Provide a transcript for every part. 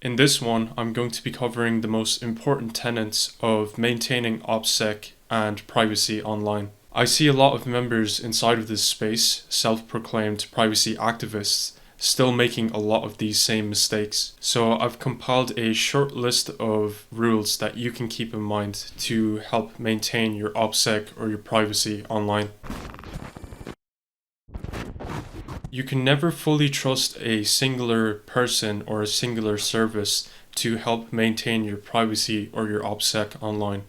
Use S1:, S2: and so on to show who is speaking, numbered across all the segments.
S1: In this one, I'm going to be covering the most important tenets of maintaining OPSEC and privacy online. I see a lot of members inside of this space, self-proclaimed privacy activists, still making a lot of these same mistakes. So I've compiled a short list of rules that you can keep in mind to help maintain your OPSEC or your privacy online. You can never fully trust a singular person or a singular service to help maintain your privacy or your OPSEC online.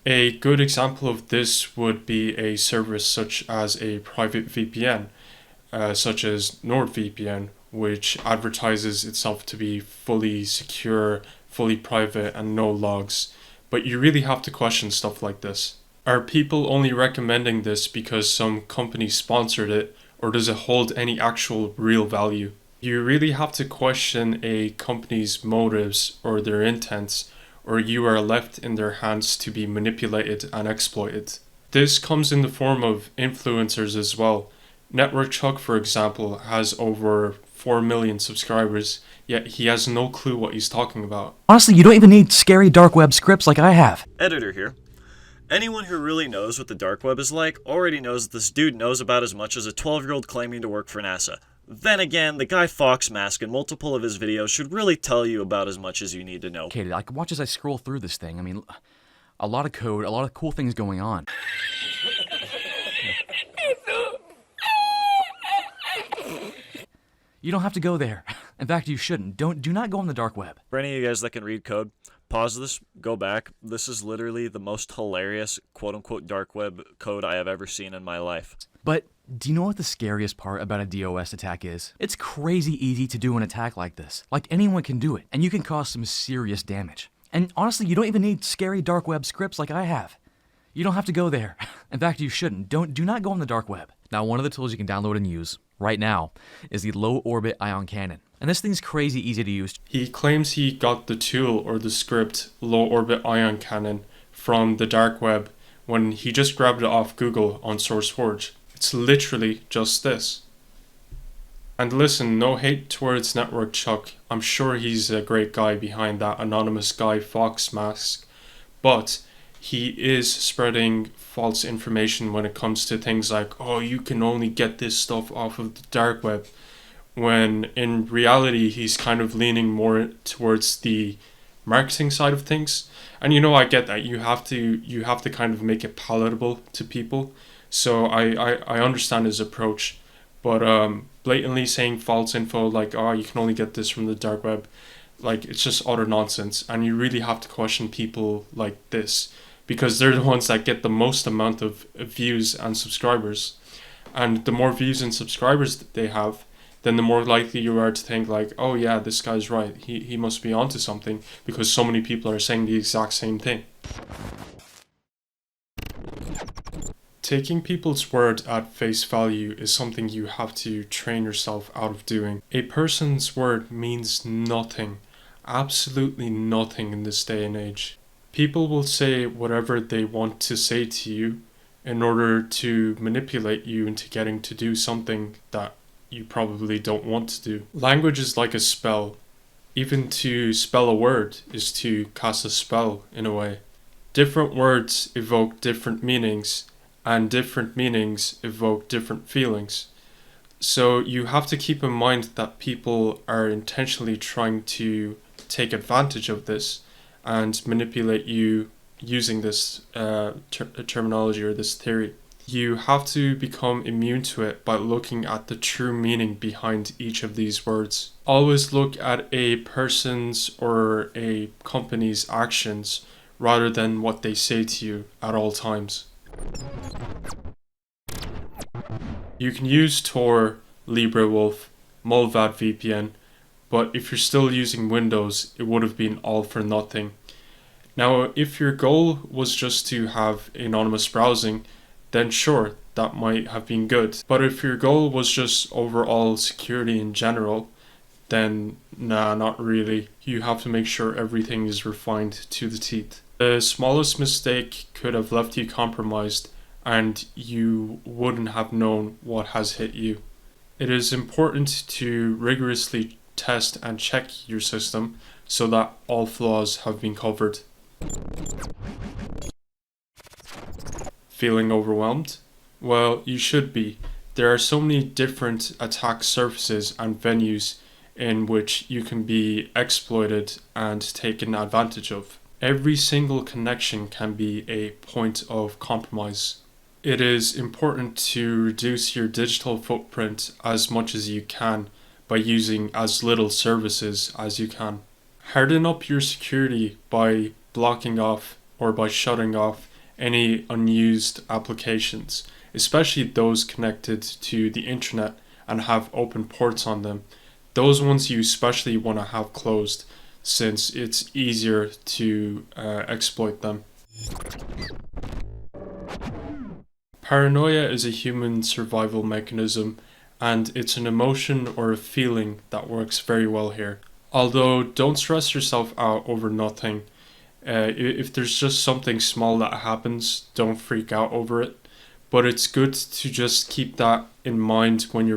S1: A good example of this would be a service such as a private VPN, such as NordVPN, which advertises itself to be fully secure, fully private, and no logs. But you really have to question stuff like this. Are people only recommending this because some company sponsored it, or does it hold any actual real value? You really have to question a company's motives or their intents, or you are left in their hands to be manipulated and exploited. This comes in the form of influencers as well. Network Chuck, for example, has over 4 million subscribers, yet he has no clue what he's talking about.
S2: Honestly, you don't even need scary dark web scripts like I have.
S3: Editor here. Anyone who really knows what the dark web is like already knows that this dude knows about as much as a 12-year-old claiming to work for NASA. Then again, the Guy Fawkes mask in multiple of his videos should really tell you about as much as you need to know.
S2: Okay, like watch as I scroll through this thing. I mean, a lot of code, a lot of cool things going on. You don't have to go there. In fact, you shouldn't. Do not go on the dark web.
S3: For any of you guys that can read code, pause this, go back. This is literally the most hilarious quote-unquote dark web code I have ever seen in my life.
S2: But do you know what the scariest part about a DOS attack is? It's crazy easy to do an attack like this. Like anyone can do it, and you can cause some serious damage. And honestly, you don't even need scary dark web scripts like I have. You don't have to go there. In fact, you shouldn't. Do not go on the dark web. Now, one of the tools you can download and use right now is the low orbit ion cannon. And this thing's crazy easy to use.
S1: He claims he got the tool or the script low orbit ion cannon from the dark web when he just grabbed it off Google on SourceForge. It's literally just this. And listen, no hate towards Network Chuck. I'm sure he's a great guy behind that anonymous Guy Fawkes mask. But he is spreading false information when it comes to things like, oh, you can only get this stuff off of the dark web. When in reality, he's kind of leaning more towards the marketing side of things. And I get that you have to kind of make it palatable to people. So I understand his approach, but blatantly saying false info like, oh, you can only get this from the dark web, like, it's just utter nonsense. And you really have to question people like this, because they're the ones that get the most amount of views and subscribers. And the more views and subscribers that they have, then the more likely you are to think like, oh yeah, this guy's right. He must be onto something, because so many people are saying the exact same thing. Taking people's word at face value is something you have to train yourself out of doing. A person's word means nothing, absolutely nothing in this day and age. People will say whatever they want to say to you in order to manipulate you into getting to do something that you probably don't want to do. Language is like a spell. Even to spell a word is to cast a spell in a way. Different words evoke different meanings, and different meanings evoke different feelings. So you have to keep in mind that people are intentionally trying to take advantage of this and manipulate you using this terminology or this theory. You have to become immune to it by looking at the true meaning behind each of these words. Always look at a person's or a company's actions rather than what they say to you at all times. You can use Tor, LibreWolf, Mullvad VPN, but if you're still using Windows, it would have been all for nothing. Now, if your goal was just to have anonymous browsing, then sure, that might have been good. But if your goal was just overall security in general, then nah, not really. You have to make sure everything is refined to the teeth. The smallest mistake could have left you compromised, and you wouldn't have known what has hit you. It is important to rigorously test and check your system so that all flaws have been covered. Feeling overwhelmed? Well, you should be. There are so many different attack surfaces and venues in which you can be exploited and taken advantage of. Every single connection can be a point of compromise. It is important to reduce your digital footprint as much as you can by using as little services as you can. Harden up your security by blocking off or by shutting off any unused applications, especially those connected to the internet and have open ports on them. Those ones you especially want to have closed, since it's easier to exploit them. Paranoia is a human survival mechanism, and it's an emotion or a feeling that works very well here. Although, don't stress yourself out over nothing. If there's just something small that happens, don't freak out over it. But it's good to just keep that in mind when you're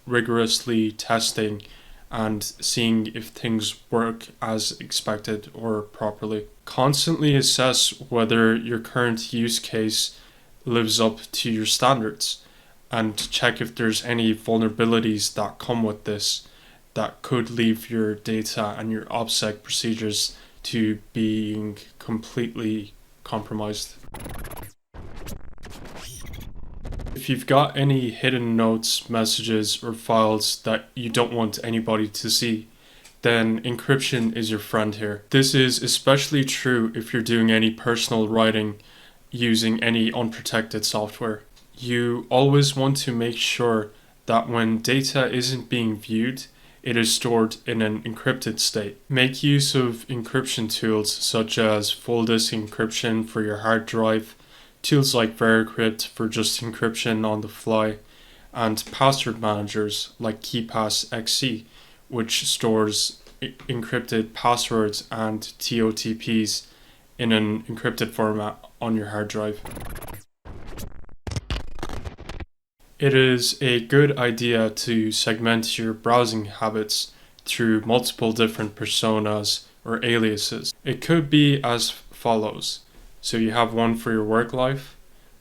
S1: rigorously testing and seeing if things work as expected or properly. Constantly assess whether your current use case lives up to your standards, and check if there's any vulnerabilities that come with this that could leave your data and your Opsec procedures to being completely compromised. If you've got any hidden notes, messages, or files that you don't want anybody to see, then encryption is your friend here. This is especially true if you're doing any personal writing using any unprotected software. You always want to make sure that when data isn't being viewed, it is stored in an encrypted state. Make use of encryption tools such as full disk encryption for your hard drive, tools like VeriCrypt for just encryption on the fly, and password managers like KeePassXC, which stores encrypted passwords and TOTPs in an encrypted format on your hard drive. It is a good idea to segment your browsing habits through multiple different personas or aliases. It could be as follows. So you have one for your work life,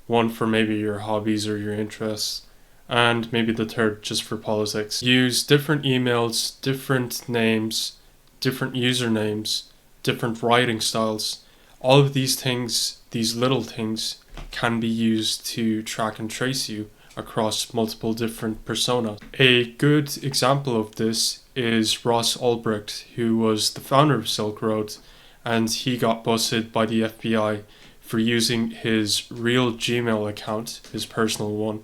S1: one for maybe your hobbies or your interests, and maybe the third just for politics. Use different emails, different names, different usernames, different writing styles. All of these things, these little things, can be used to track and trace you across multiple different personas. A good example of this is Ross Ulbricht, who was the founder of Silk Road, and he got busted by the FBI for using his real Gmail account, his personal one,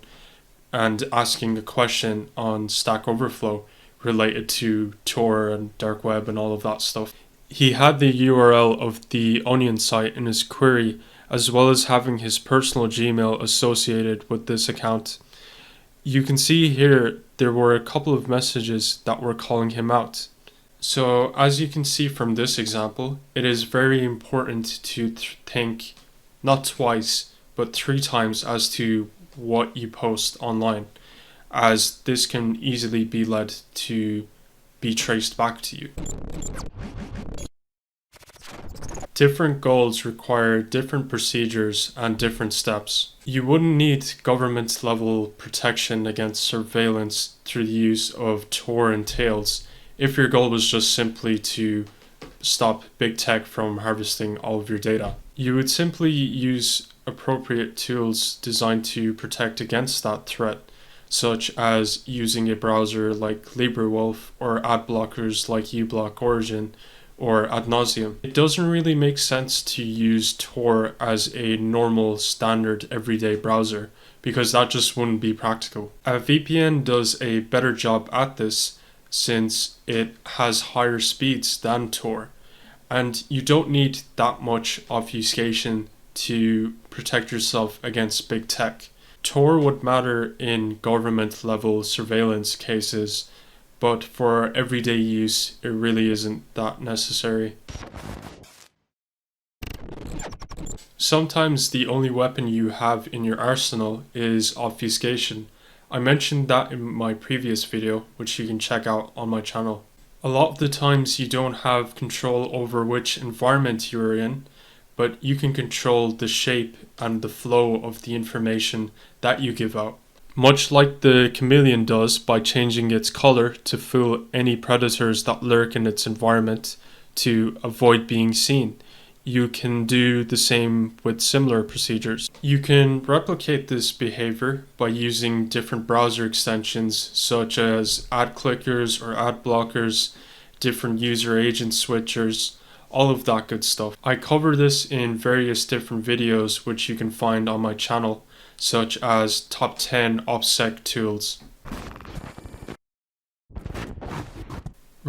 S1: and asking a question on Stack Overflow related to Tor and dark web and all of that stuff. He had the URL of the Onion site in his query, as well as having his personal Gmail associated with this account. You can see here there were a couple of messages that were calling him out. So as you can see from this example, it is very important to think not twice, but 3 times as to what you post online, as this can easily be led to be traced back to you. Different goals require different procedures and different steps. You wouldn't need government level protection against surveillance through the use of Tor and Tails if your goal was just simply to stop big tech from harvesting all of your data. You would simply use appropriate tools designed to protect against that threat, such as using a browser like LibreWolf or ad blockers like uBlock Origin or Ad Nauseam. It doesn't really make sense to use Tor as a normal, standard, everyday browser, because that just wouldn't be practical. A VPN does a better job at this since it has higher speeds than Tor, and you don't need that much obfuscation to protect yourself against big tech. Tor would matter in government level surveillance cases, but for everyday use, it really isn't that necessary. Sometimes the only weapon you have in your arsenal is obfuscation. I mentioned that in my previous video, which you can check out on my channel. A lot of the times you don't have control over which environment you're in, but you can control the shape and the flow of the information that you give out. Much like the chameleon does by changing its color to fool any predators that lurk in its environment to avoid being seen. You can do the same with similar procedures. You can replicate this behavior by using different browser extensions such as ad clickers or ad blockers, different user agent switchers, all of that good stuff. I cover this in various different videos which you can find on my channel, such as top 10 Opsec tools.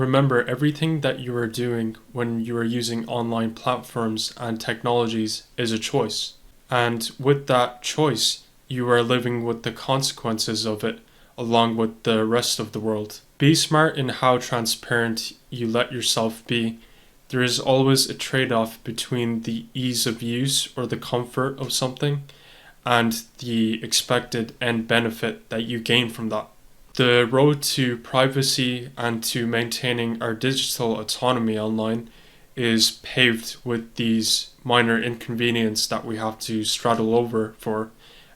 S1: Remember, everything that you are doing when you are using online platforms and technologies is a choice. And with that choice, you are living with the consequences of it along with the rest of the world. Be smart in how transparent you let yourself be. There is always a trade-off between the ease of use or the comfort of something and the expected end benefit that you gain from that. The road to privacy and to maintaining our digital autonomy online is paved with these minor inconveniences that we have to straddle over for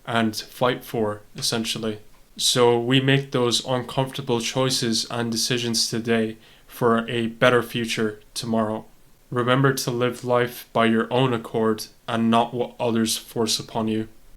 S1: and fight for, essentially. So we make those uncomfortable choices and decisions today for a better future tomorrow. Remember to live life by your own accord and not what others force upon you.